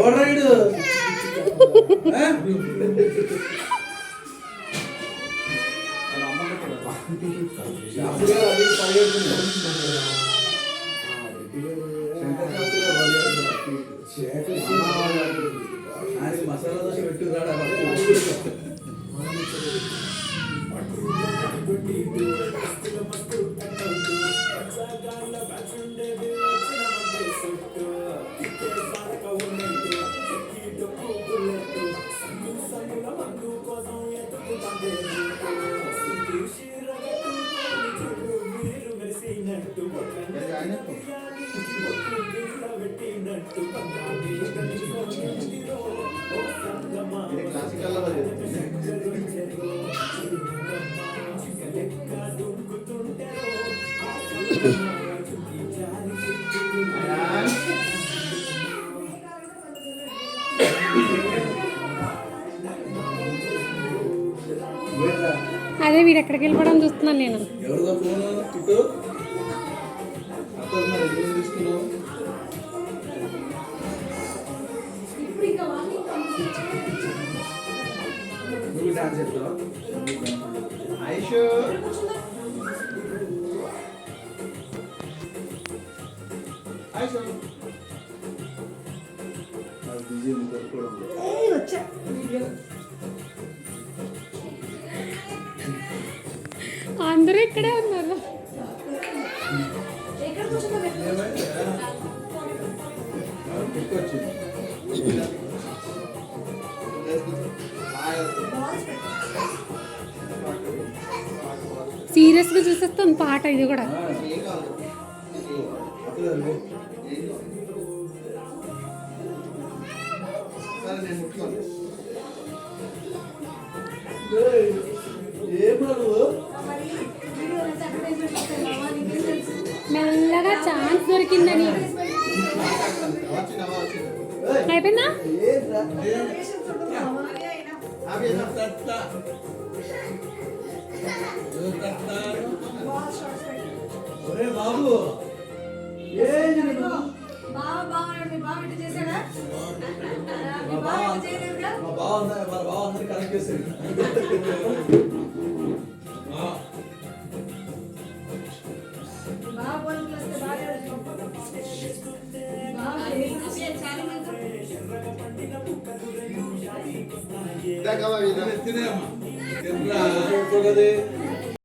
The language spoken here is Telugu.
ఎవరు రైడు మసాలా దోశ పెట్టు రాడా అదే వీడు ఎక్కడికి వెళ్ళిపోవడం చూస్తున్నాను నేను. అందరూ ఇక్కడే ఉన్నారు. సీరియస్ గా చూసేస్తాను పాట ఇది కూడా. మెల్లగా ఛాన్స్ దొరికిందని అయిపోయిందా? బాబు బాగుంది కనెక్ట్ చేశారు. తినేమ్మా